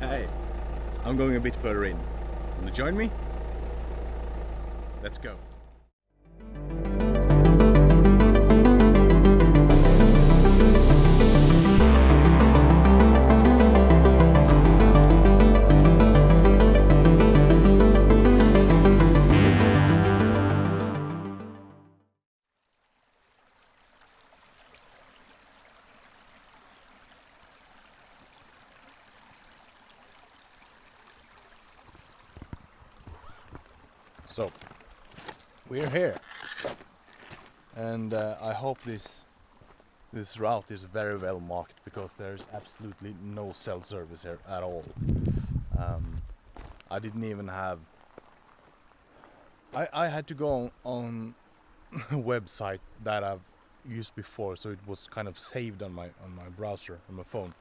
Hey, I'm going a bit further in. Wanna join me? Let's go. So, we're here, and I hope this route is very well marked, because there's absolutely no cell service here at all. I didn't even have. I had to go on a website that I've used before, so it was kind of saved on my browser on my phone.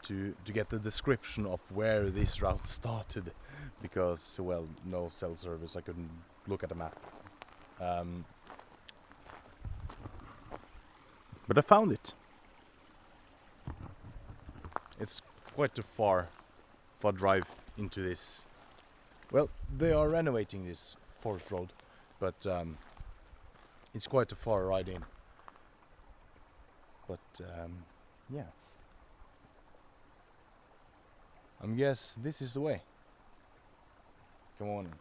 To get the description of where this route started, because, well, no cell service, I couldn't look at the map. But I found it. It's quite a far drive into this. Well, they are renovating this forest road, but it's quite a far ride in. But yeah. I guess this is the way. Come on in.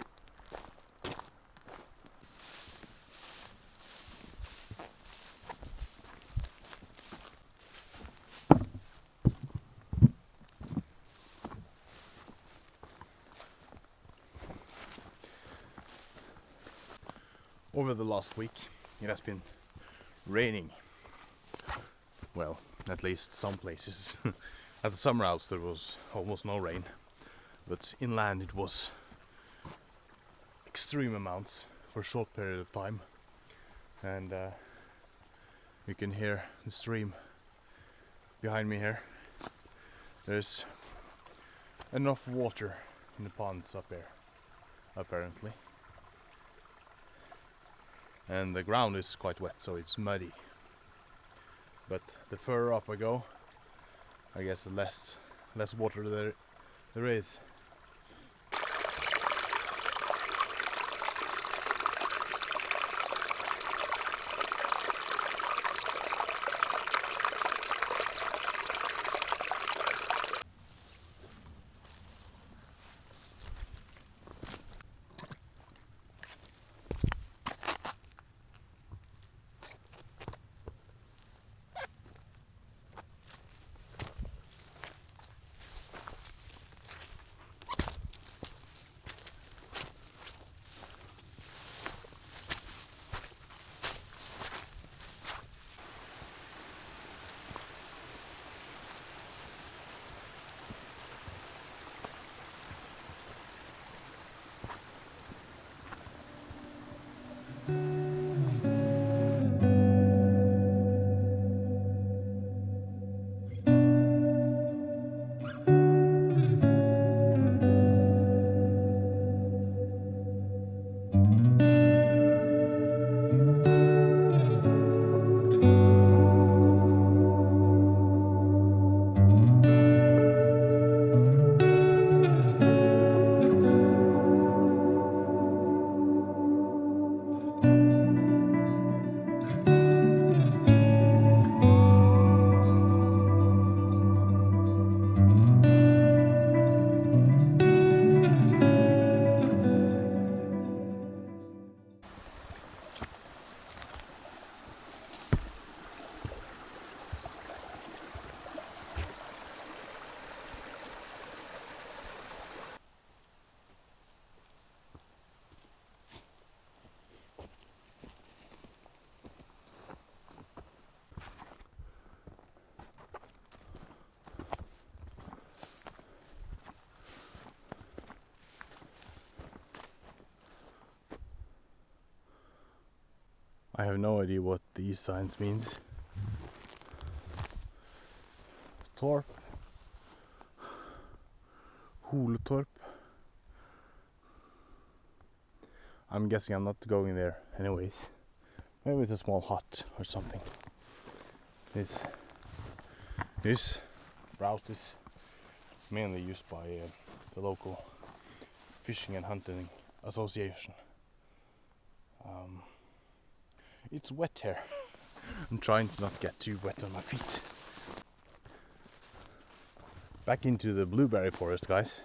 Over the last week, it has been raining. Well, at least some places. At the summer house there was almost no rain, but inland it was extreme amounts for a short period of time, and you can hear the stream behind me here. There's enough water in the ponds up there, apparently, and the ground is quite wet, so it's muddy. But the further up I go, I guess the less water there is. I have no idea what these signs means. Torp, Huletorp. I'm guessing I'm not going there anyways. Maybe it's a small hut or something. This route is mainly used by the local fishing and hunting association. It's wet here. I'm trying to not get too wet on my feet. Back into the blueberry forest, guys,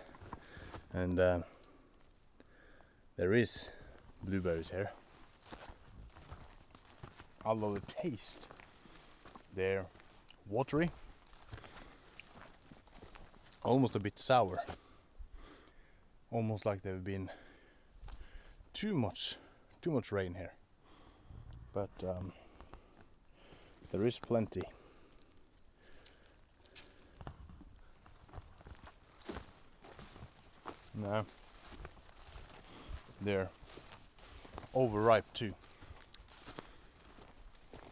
and there is blueberries here. Although the taste, they're watery, almost a bit sour, almost like there've been too much rain here. But there is plenty. No, they're overripe too.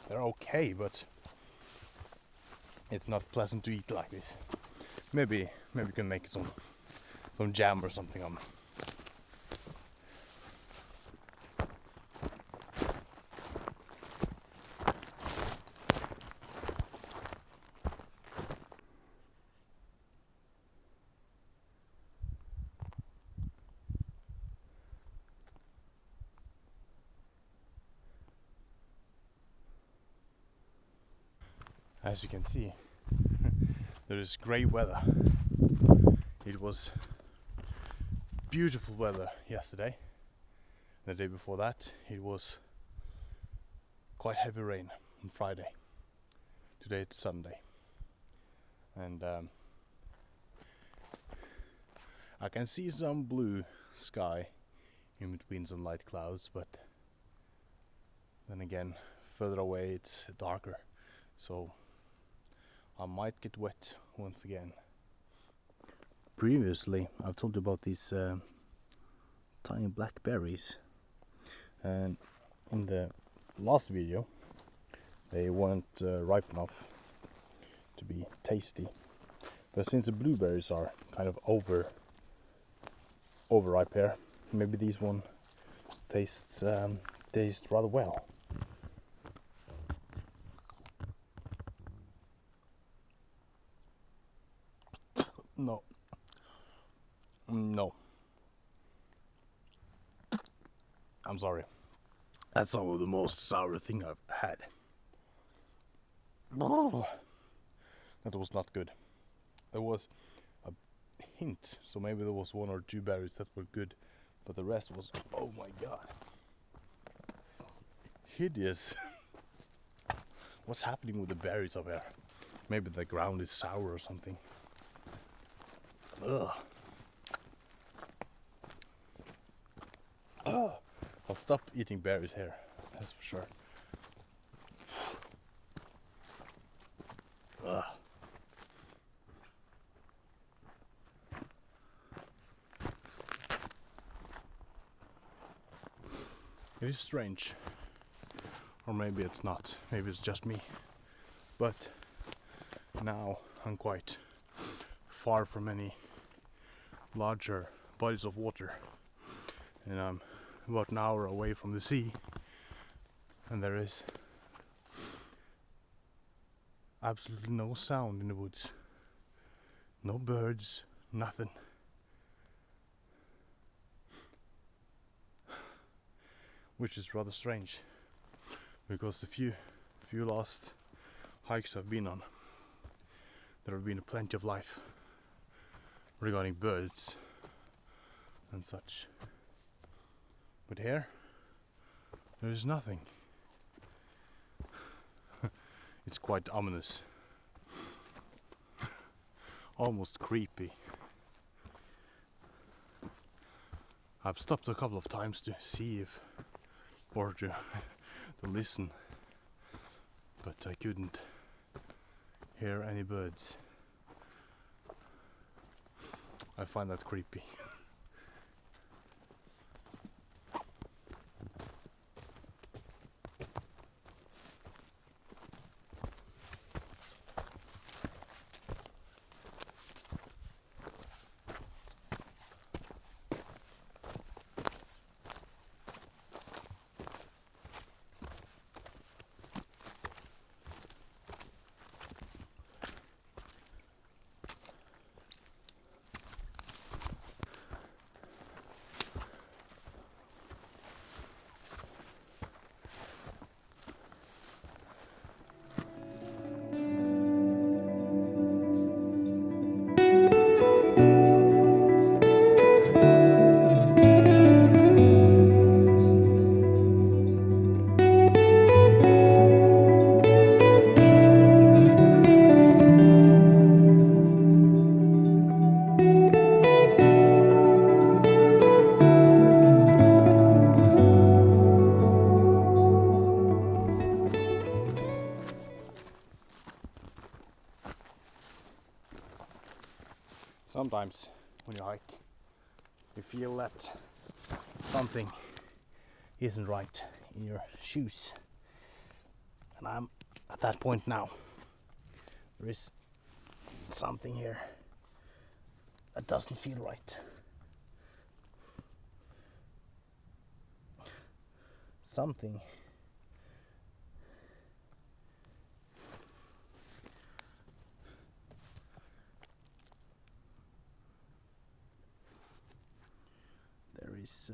They're okay, but it's not pleasant to eat like this. Maybe we can make some jam or something on them. As you can see, there is grey weather. It was beautiful weather yesterday. The day before that, it was quite heavy rain on Friday. Today it's Sunday, and I can see some blue sky in between some light clouds, but then again, further away it's darker, so I might get wet once again. Previously, I've told you about these tiny black berries, and in the last video they weren't ripe enough to be tasty. But since the blueberries are kind of overripe here, maybe these one taste rather well. No. I'm sorry. That's some of the most sour thing I've had. That was not good. There was a hint, so maybe there was one or two berries that were good, but the rest was, oh my god, hideous. What's happening with the berries up here? Maybe the ground is sour or something. Ugh. I'll stop eating berries here, that's for sure. Ugh. It is strange, or maybe it's not, maybe it's just me, but now I'm quite far from any larger bodies of water, and I'm about an hour away from the sea, and there is absolutely no sound in the woods, no birds, nothing. Which is rather strange, because the few last hikes I've been on, there have been plenty of life regarding birds and such. But here, there is nothing. It's quite ominous. Almost creepy. I've stopped a couple of times to see if, or to listen, but I couldn't hear any birds. I find that creepy. Sometimes when you hike, you feel that something isn't right in your shoes, and I'm at that point now. There is something here that doesn't feel right. Something there is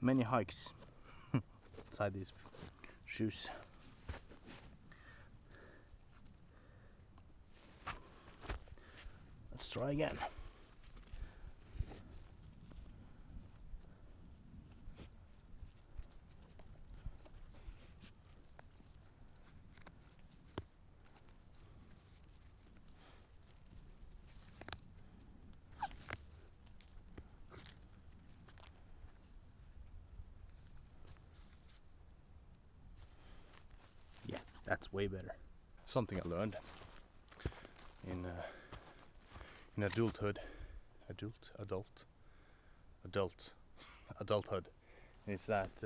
many hikes inside these shoes. Let's try again. Yeah, that's way better. Something I learned in adulthood is that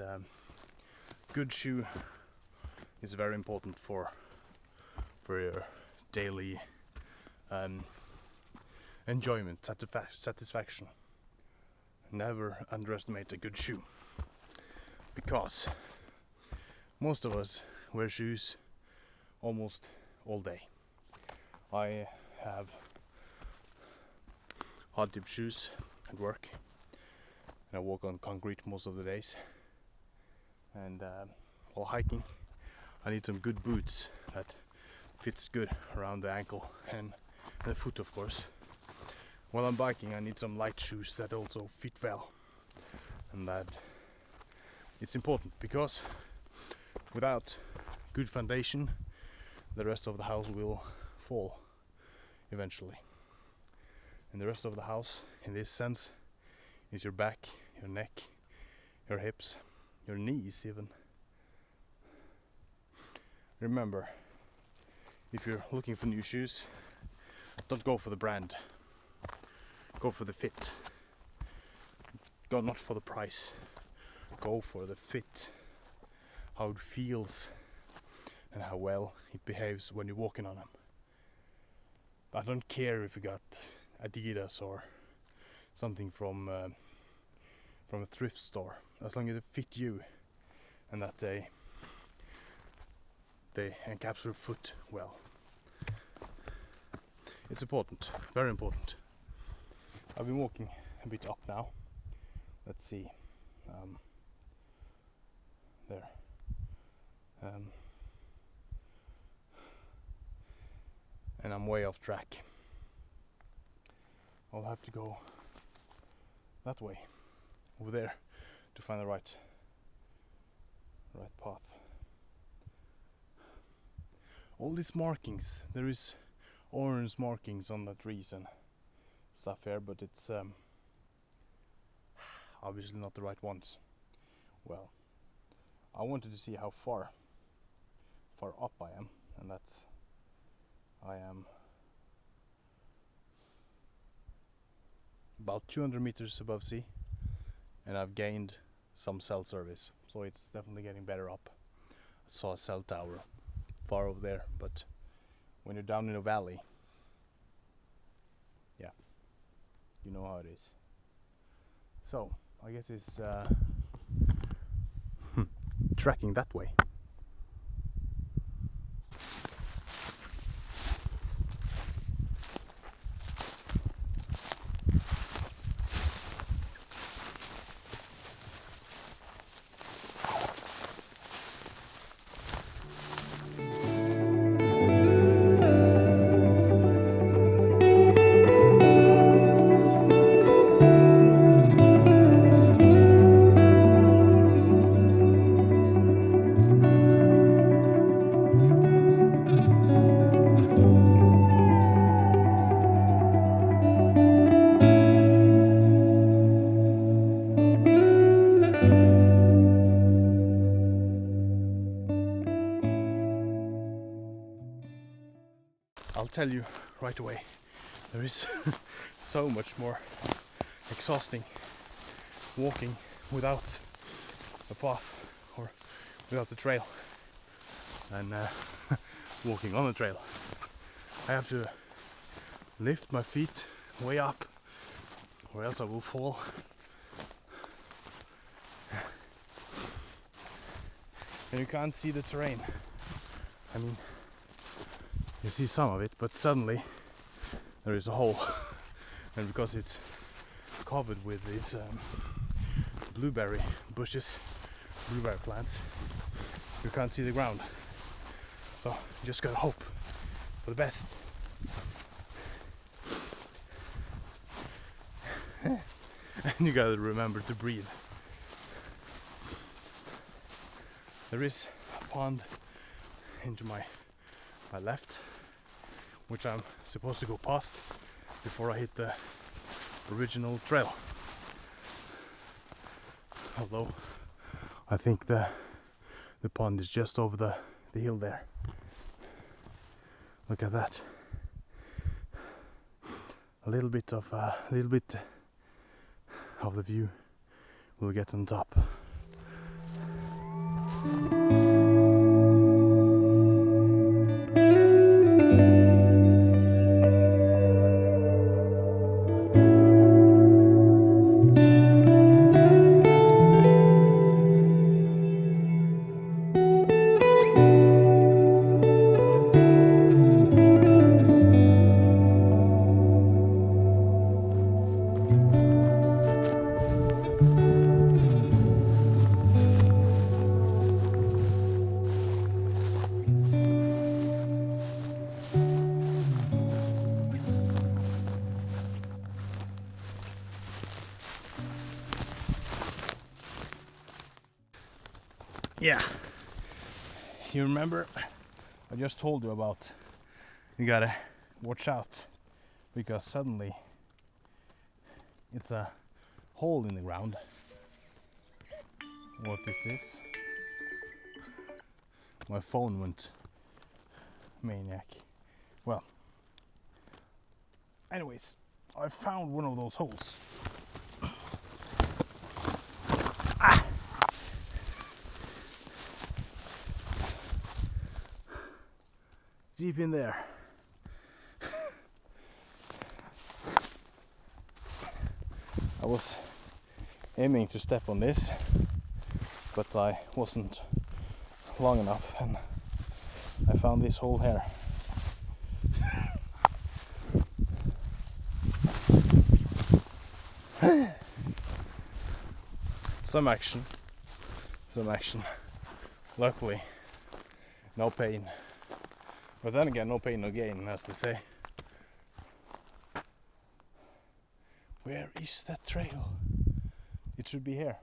good shoe is very important for your daily enjoyment, satisfaction. Never underestimate a good shoe, because most of us wear shoes almost all day. I have hard tip shoes at work, and I walk on concrete most of the days. And while hiking, I need some good boots that fits good around the ankle and the foot, of course. While I'm biking, I need some light shoes that also fit well, and that it's important, because without good foundation, the rest of the house will fall eventually. And the rest of the house, in this sense, is your back, your neck, your hips, your knees even. Remember, if you're looking for new shoes, don't go for the brand. Go for the fit. Go not for the price. Go for the fit. How it feels and how well it behaves when you're walking on them. I don't care if you got Adidas or something from a thrift store, as long as it fit you and that they encapsulate your foot well. It's important, very important. I've been walking a bit up now. Let's see. There. And I'm way off track. I'll have to go that way, over there, to find the right path. All these markings, there is orange markings on the trees and stuff here, but it's obviously not the right ones. Well, I wanted to see how far up I am, and I am about 200 meters above sea, and I've gained some cell service, so it's definitely getting better up. I saw a cell tower far over there, but when you're down in a valley, yeah, you know how it is. So I guess it's tracking that way. I'll tell you right away, there is so much more exhausting walking without a path or without a trail than walking on a trail. I have to lift my feet way up or else I will fall. And you can't see the terrain. I mean, you see some of it, but suddenly there is a hole. And because it's covered with these blueberry bushes, blueberry plants, you can't see the ground. So you just gotta hope for the best. And you gotta remember to breathe. There is a pond into my left, which I'm supposed to go past before I hit the original trail. Although I think the pond is just over the hill there. Look at that. A little bit of the view we'll get on top. Yeah, you remember I just told you about you gotta watch out because suddenly it's a hole in the ground. What is this? My phone went maniac. Well, anyways, I found one of those holes. Deep in there. I was aiming to step on this, but I wasn't long enough and I found this hole here. Some action. Luckily, no pain. But then again, no pain, no gain, as they say. Where is that trail? It should be here.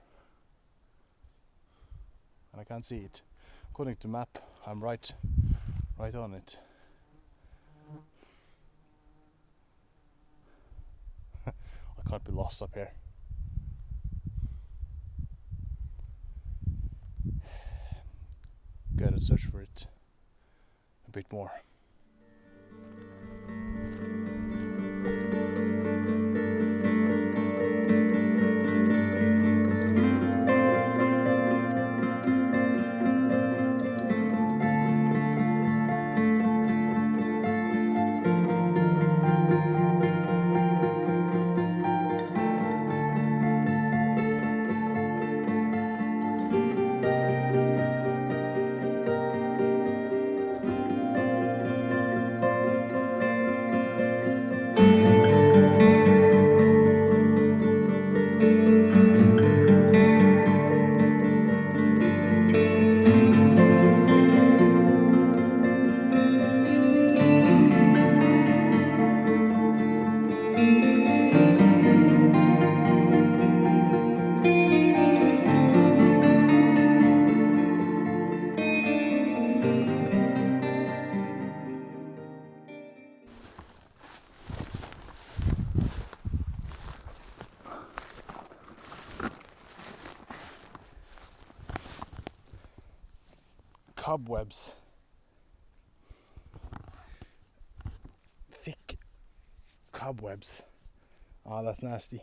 And I can't see it. According to map, I'm right on it. I can't be lost up here. Gotta search for it a bit more. Cobwebs. Thick cobwebs. Ah, that's nasty.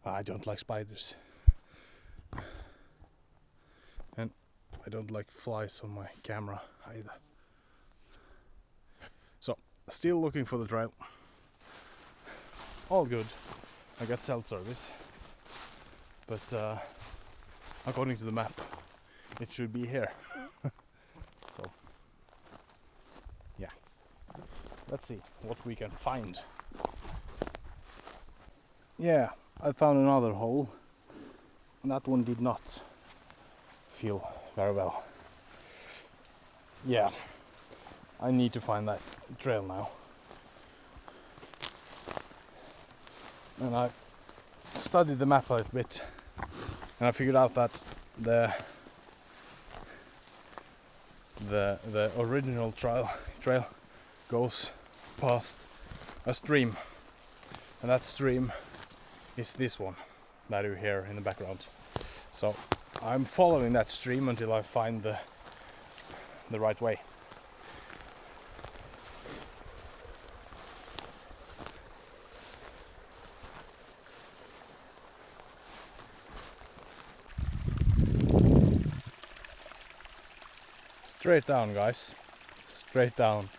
I don't like spiders. And I don't like flies on my camera either. So, still looking for the trail. All good. I got cell service. But according to the map, it should be here. So, yeah. Let's see what we can find. Yeah, I found another hole. And that one did not feel very well. Yeah, I need to find that trail now. And I studied the map a little bit, and I figured out that the original trail goes past a stream, and that stream is this one that you hear in the background. So I'm following that stream until I find the right way. Straight down, guys. Straight down.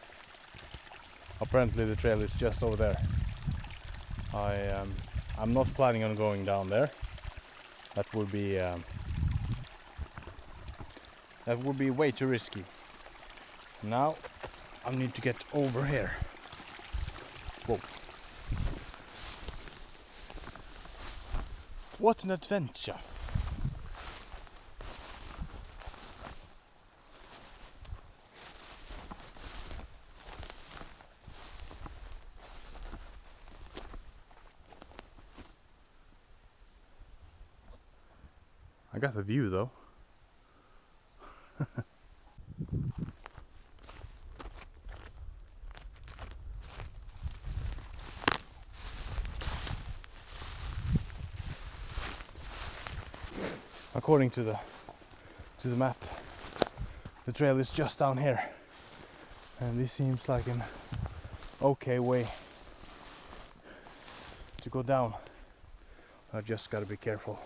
Apparently the trail is just over there. I'm not planning on going down there. That would be way too risky. Now I need to get over here. Whoa. What an adventure. I got the view though. According to the map, the trail is just down here, and this seems like an okay way to go down. I just gotta be careful.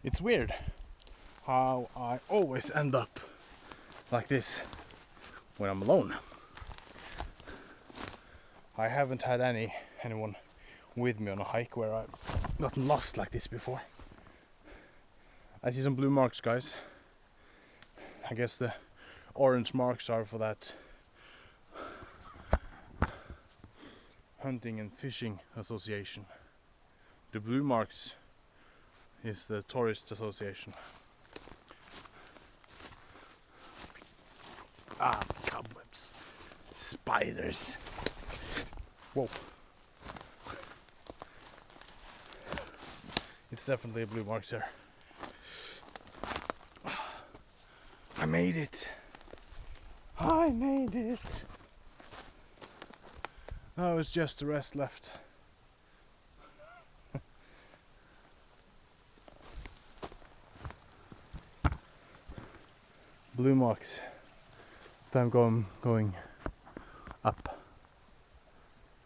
It's weird how I always end up like this when I'm alone. I haven't had anyone with me on a hike where I've gotten lost like this before. I see some blue marks, guys. I guess the orange marks are for that hunting and fishing association. The blue marks is the tourist association. Ah, cobwebs. Spiders. Whoa. It's definitely a blue mark there. I made it. I made it. Now it's just the rest left. Blue marks. I'm going up.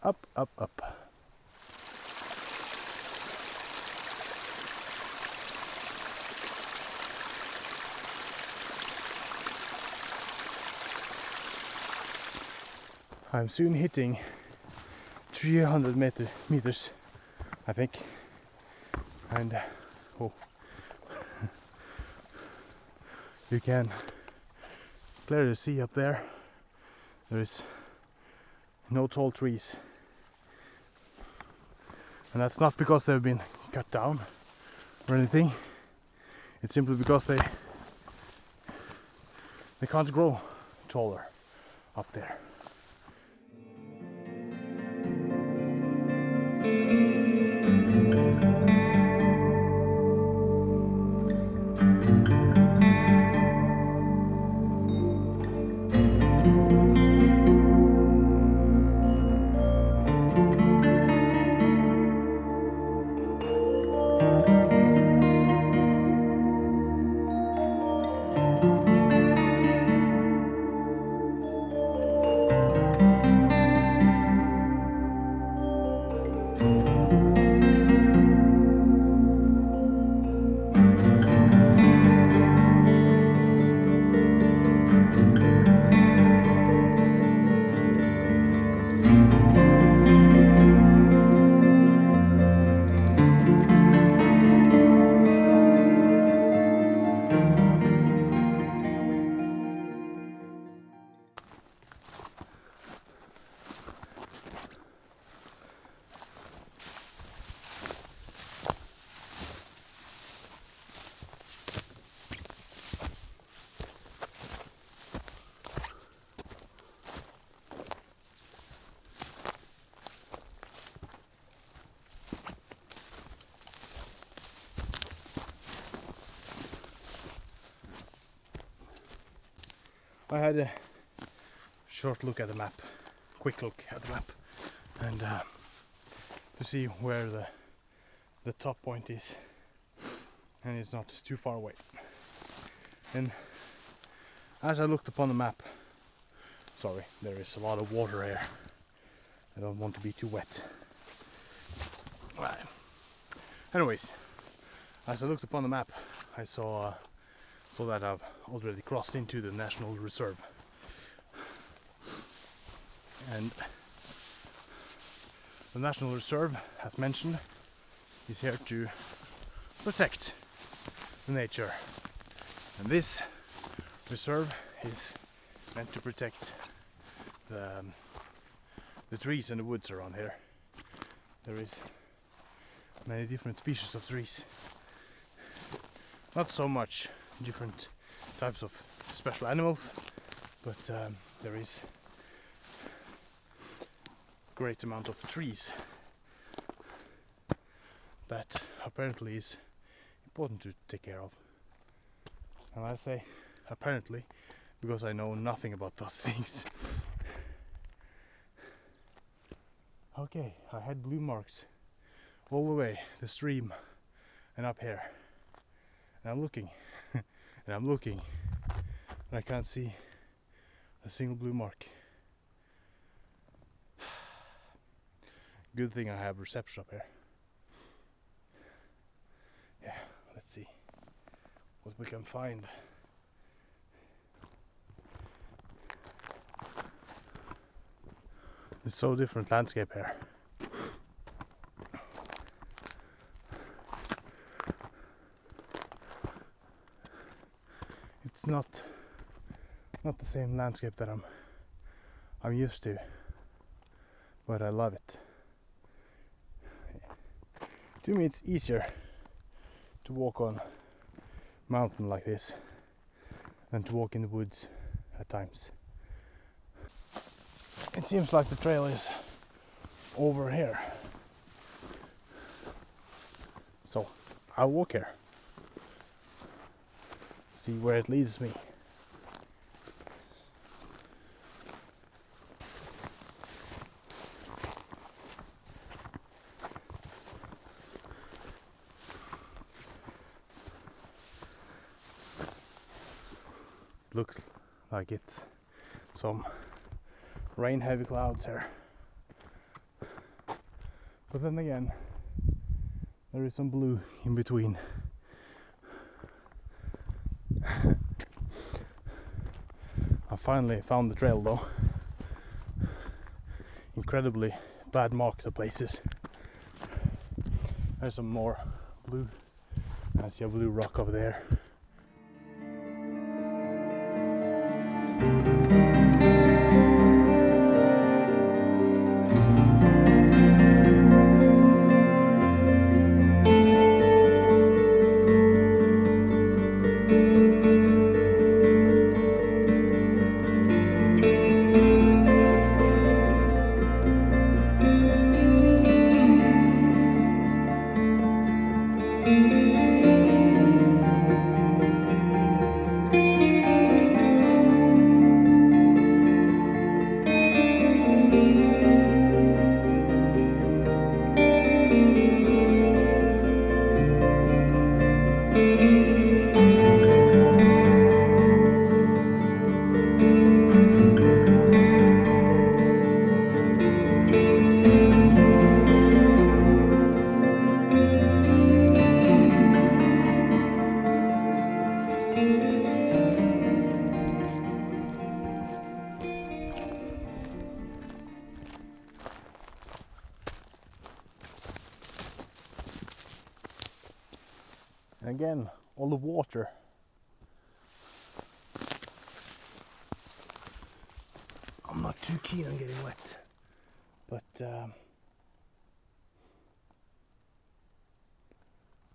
Up, up, up. I'm soon hitting 300 meters, I think. And oh, you can clearly see up there. There is no tall trees, and that's not because they've been cut down or anything. It's simply because they can't grow taller up there. I had a short look at the map, quick look at the map, and to see where the top point is, and it's not too far away. And as I looked upon the map, sorry, there is a lot of water here. I don't want to be too wet. Right. Anyways, as I looked upon the map, I saw that I've already crossed into the National Reserve. And the National Reserve, as mentioned, is here to protect the nature. And this reserve is meant to protect the trees and the woods around here. There is many different species of trees. Not so much different types of special animals, but there is great amount of trees that apparently is important to take care of. And I say apparently because I know nothing about those things. Okay, I had blue marks all the way the stream and up here, and I'm looking and I'm looking and I can't see a single blue mark. Good thing I have reception up here. Yeah, let's see what we can find. It's so different landscape here. It's not the same landscape that I'm used to, but I love it. To me, it's easier to walk on mountain like this than to walk in the woods at times. It seems like the trail is over here, so I'll walk here, see where it leads me. Looks like it's some rain heavy clouds here, but then again there is some blue in between. I finally found the trail though. Incredibly bad marked places. There's some more blue. I see a blue rock over there. And again, all the water. I'm not too keen on getting wet, but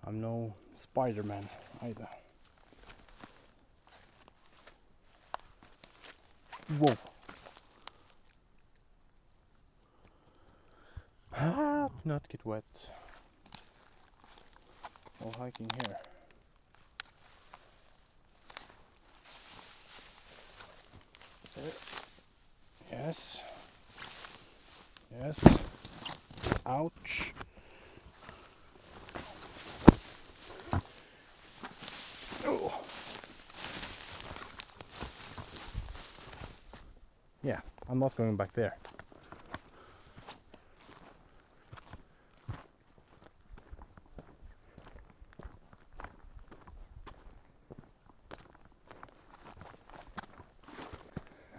I'm no Spider-Man either. Whoa. Ah, not get wet while hiking here. Yes. Yes. Ouch. Oh. Yeah, I'm not going back there.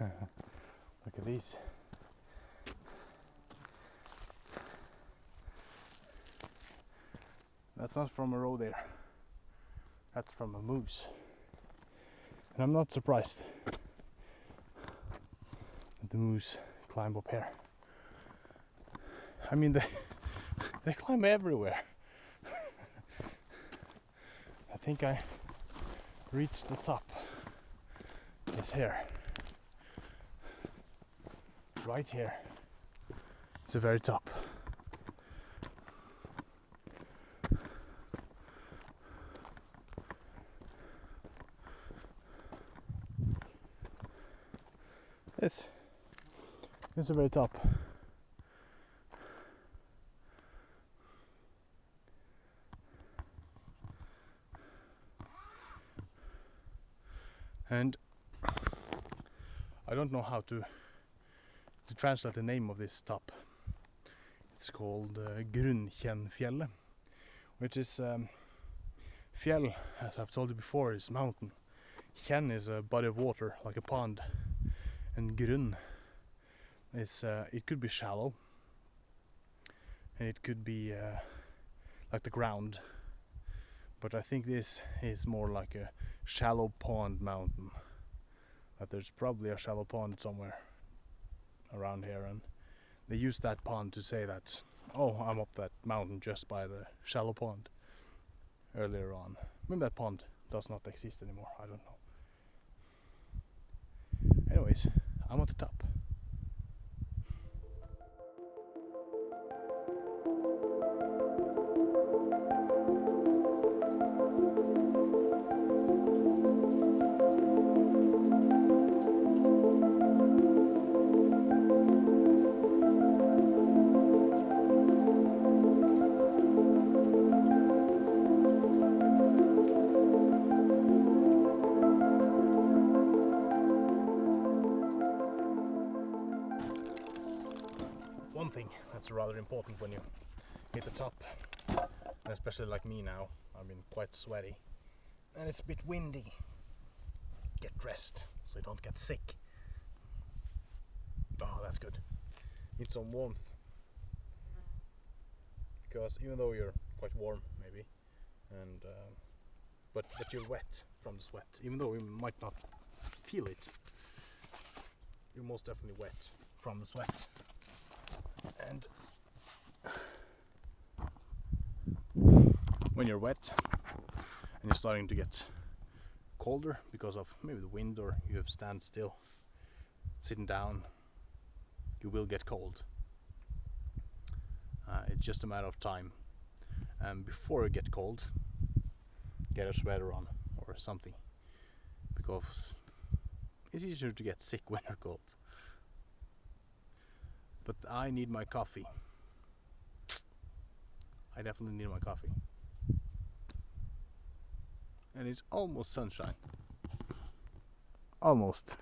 Look at these. That's not from a roe deer. That's from a moose. And I'm not surprised that the moose climb up here. I mean, they climb everywhere. I think I reached the top. It's here. Right here. It's the very top. It's the very top. And I don't know how to translate the name of this top. It's called Grunnkjennfjellet, which is fjell, as I've told you before, is mountain. Kjenn is a body of water, like a pond, and grunn is it could be shallow, and it could be like the ground. But I think this is more like a shallow pond mountain. That there's probably a shallow pond somewhere around here, and they use that pond to say that, oh, I'm up that mountain just by the shallow pond earlier on. Maybe that pond does not exist anymore, I don't know. Anyways, I'm at the top. One thing that's rather important when you hit the top, and especially like me now, I've been quite sweaty and it's a bit windy. Get dressed so you don't get sick. Oh, that's good. Need some warmth, because even though you're quite warm maybe, and but you're wet from the sweat, even though you might not feel it, you're most definitely wet from the sweat. And when you're wet and you're starting to get colder because of maybe the wind, or you have stand still, sitting down, you will get cold. It's just a matter of time. And before you get cold, get a sweater on or something, because it's easier to get sick when you're cold. But I need my coffee. I definitely need my coffee. And it's almost sunshine. Almost.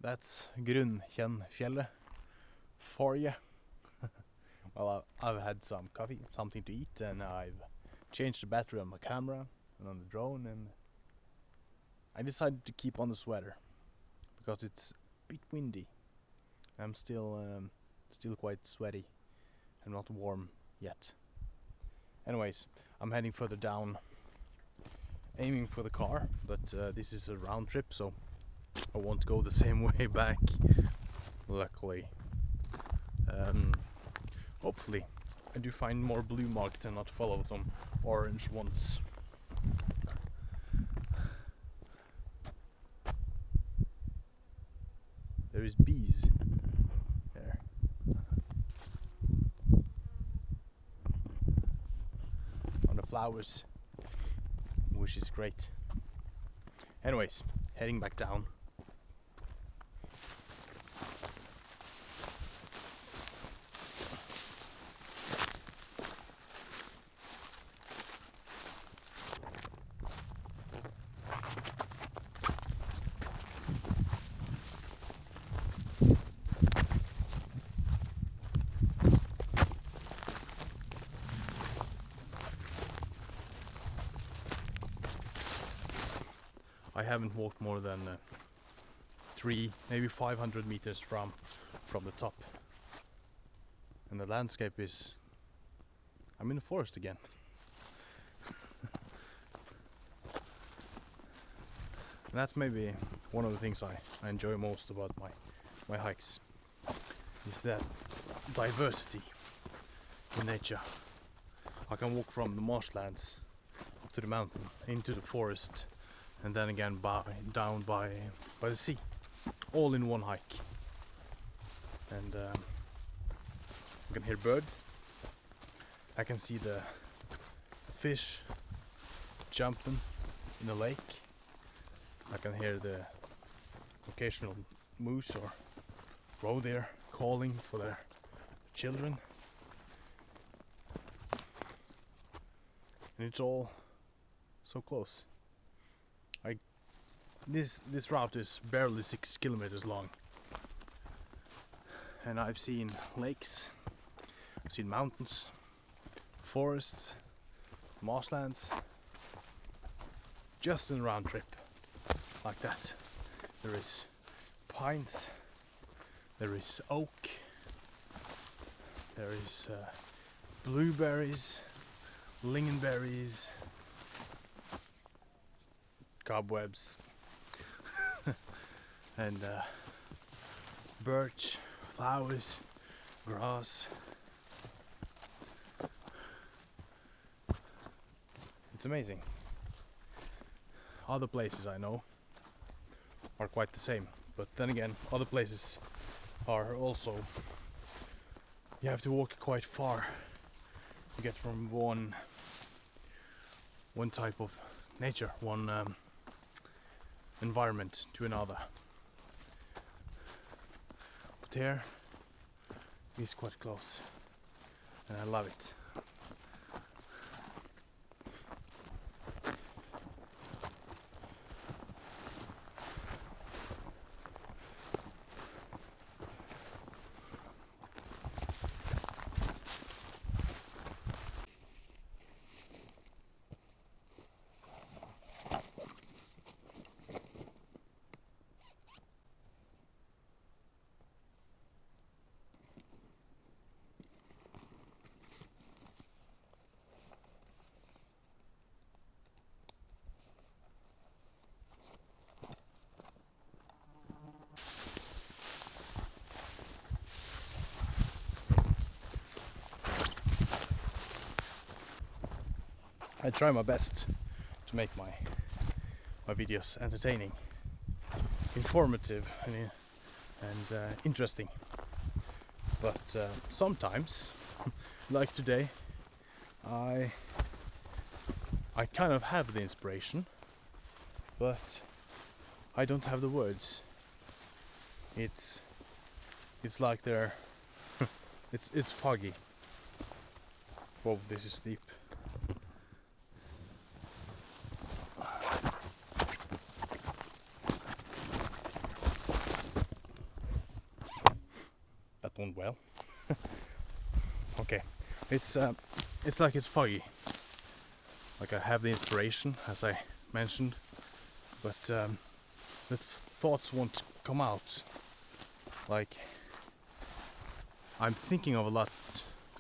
That's Grunnkjennfjellet for you. Well, I've had some coffee, something to eat, and I've changed the battery on my camera and on the drone, and I decided to keep on the sweater because it's a bit windy. I'm still quite sweaty and not warm yet. Anyways, I'm heading further down, aiming for the car, but this is a round trip, so I won't go the same way back, luckily. Hopefully I do find more blue marks and not follow some orange ones. There is bees there. On the flowers, which is great. Anyways, heading back down. I haven't walked more than 3, maybe 500 meters from the top, and the landscape is, I'm in the forest again. And that's maybe one of the things I enjoy most about my hikes, is that diversity in nature. I can walk from the marshlands up to the mountain, into the forest, and then again down by the sea, all in one hike. And I can hear birds, I can see the fish jumping in the lake, I can hear the occasional moose or roe deer calling for their children, and it's all so close. This route is barely 6 kilometers long, and I've seen lakes, I've seen mountains, forests, marshlands, just in a round trip like that. There is pines, there is oak, there is blueberries, lingonberries, cobwebs, and birch, flowers, grass. It's amazing. Other places I know are quite the same, but then again, other places are also, you have to walk quite far to get from one type of nature, one environment to another. But here is quite close, and I love it. I try my best to make my videos entertaining, informative, and interesting. But sometimes, like today, I kind of have the inspiration, but I don't have the words. It's like they're it's foggy. Whoa, this is steep. microphone well. Okay, it's like it's foggy. Like I have the inspiration, as I mentioned, but the thoughts won't come out. Like I'm thinking of a lot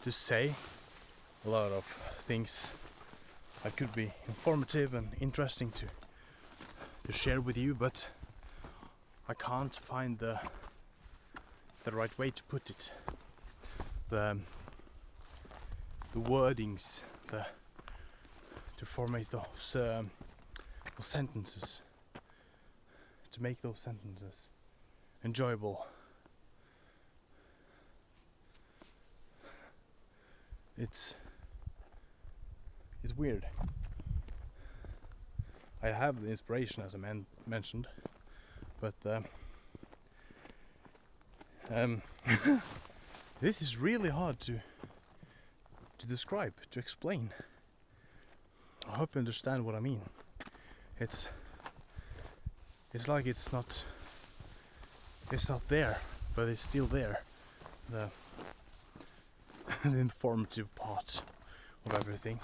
to say, a lot of things that could be informative and interesting to share with you, but I can't find the right way to put it. The wordings, to formate those sentences, to make those sentences enjoyable. It's weird. I have the inspiration, as I mentioned, but this is really hard to describe, to explain. I hope you understand what I mean. It's like it's not there, but it's still there. The informative part of everything.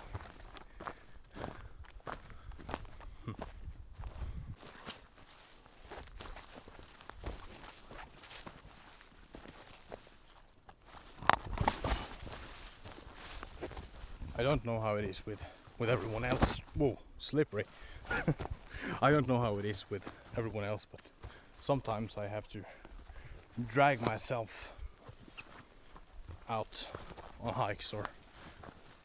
I don't know how it is with everyone else. Whoa, slippery. I don't know how it is with everyone else, but sometimes I have to drag myself out on hikes or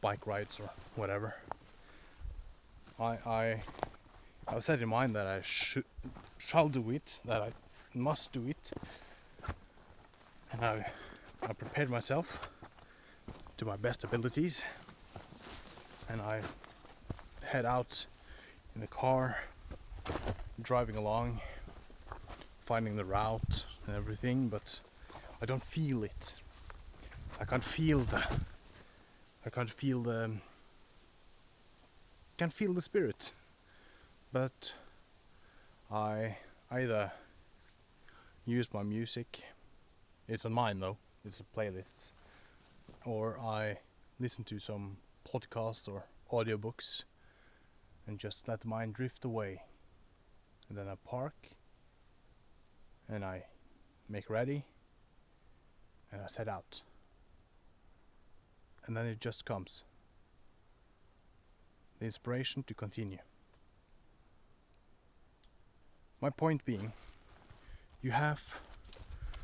bike rides or whatever. I've set in mind that I shall do it, that I must do it, and I prepared myself to my best abilities, and I head out in the car, driving along, finding the route and everything, but I don't feel it. I can't feel the spirit. But I either use my music, it's on mine though, it's a playlist, or I listen to some podcasts or audiobooks and just let the mind drift away. And then I park and I make ready and I set out. And then it just comes. The inspiration to continue. My point being, you have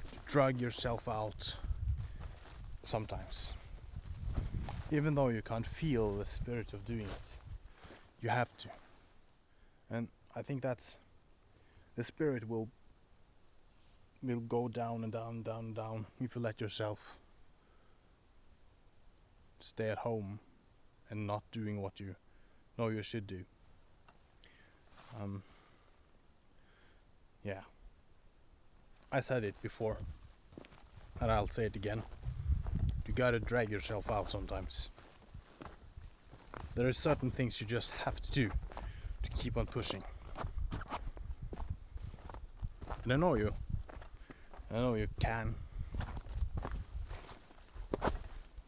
to drag yourself out sometimes. Even though you can't feel the spirit of doing it, you have to. And I think that's the spirit will go down and down and down and down if you let yourself stay at home and not doing what you know you should do. Yeah, I said it before and I'll say it again. You gotta drag yourself out sometimes. There are certain things you just have to do to keep on pushing. And I know you can.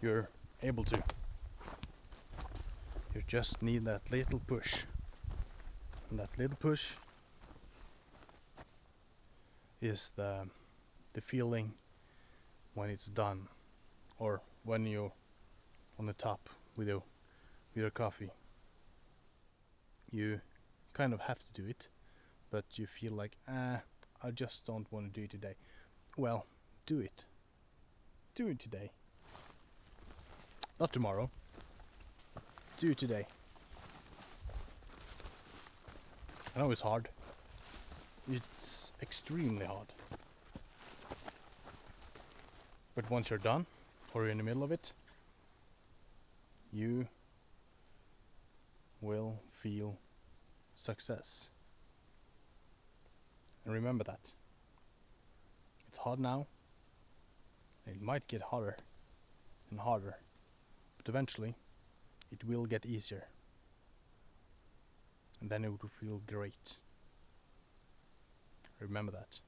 You're able to. You just need that little push. And that little push is the feeling when it's done, or when you're on the top with your coffee. You kind of have to do it, but you feel like, I just don't want to do it today. Well, do it. Do it today. Not tomorrow. Do it today. I know it's hard. It's extremely hard. But once you're done, or you're in the middle of it, you will feel success. And remember that. It's hard now. It might get harder and harder. But eventually, it will get easier. And then it will feel great. Remember that.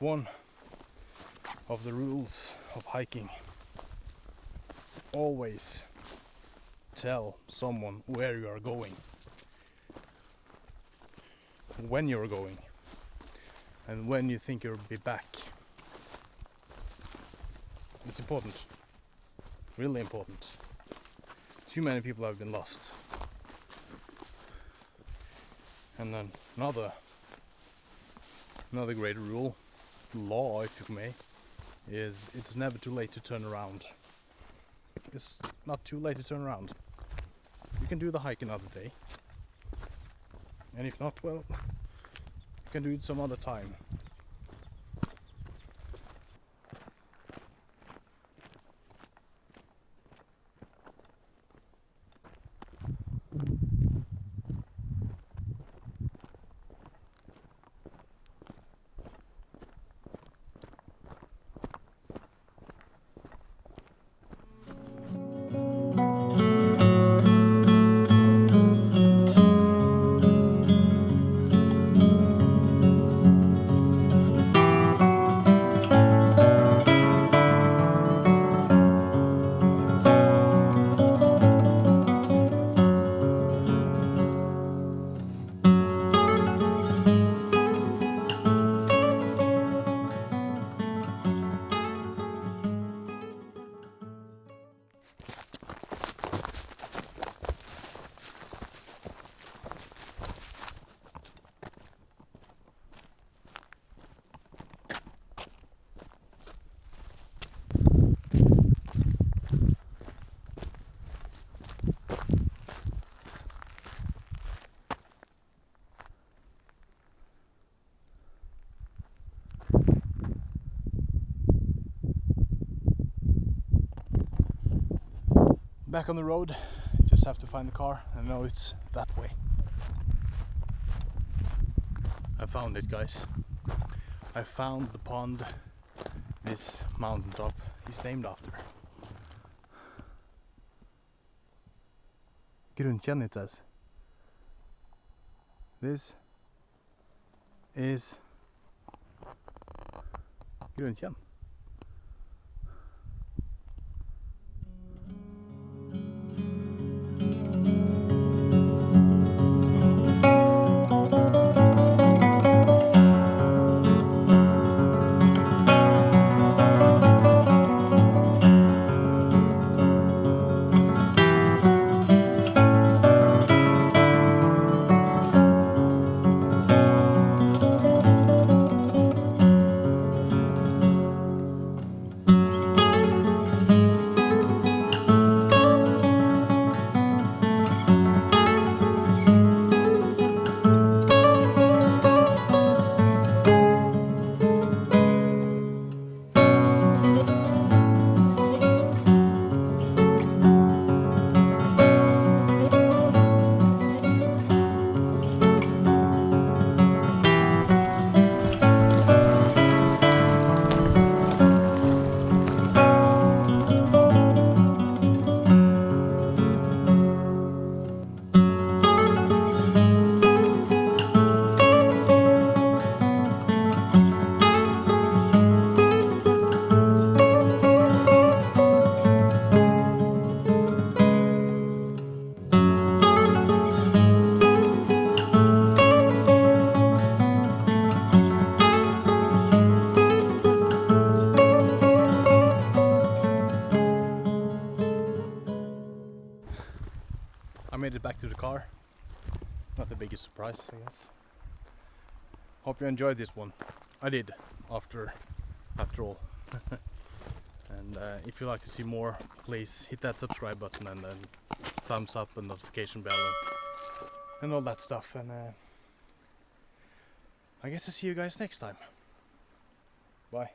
one of the rules of hiking. Always tell someone where you are going, when you're going, and when you think you'll be back. It's important, really important. Too many people have been lost. And then another great rule, law if you may, is it's never too late to turn around. It's not too late to turn around. You can do the hike another day. And if not, well, you can do it some other time. Back on the road, just have to find the car. I know it's that way. I found it, guys. I found the pond this mountaintop is named after. Grundkjenn, it says. This is Grundkjenn. I made it back to the car. Not the biggest surprise, I guess. Hope you enjoyed this one. I did, after all. And if you'd like to see more, please hit that subscribe button and then thumbs up and notification bell and all that stuff. And I guess I'll see you guys next time. Bye.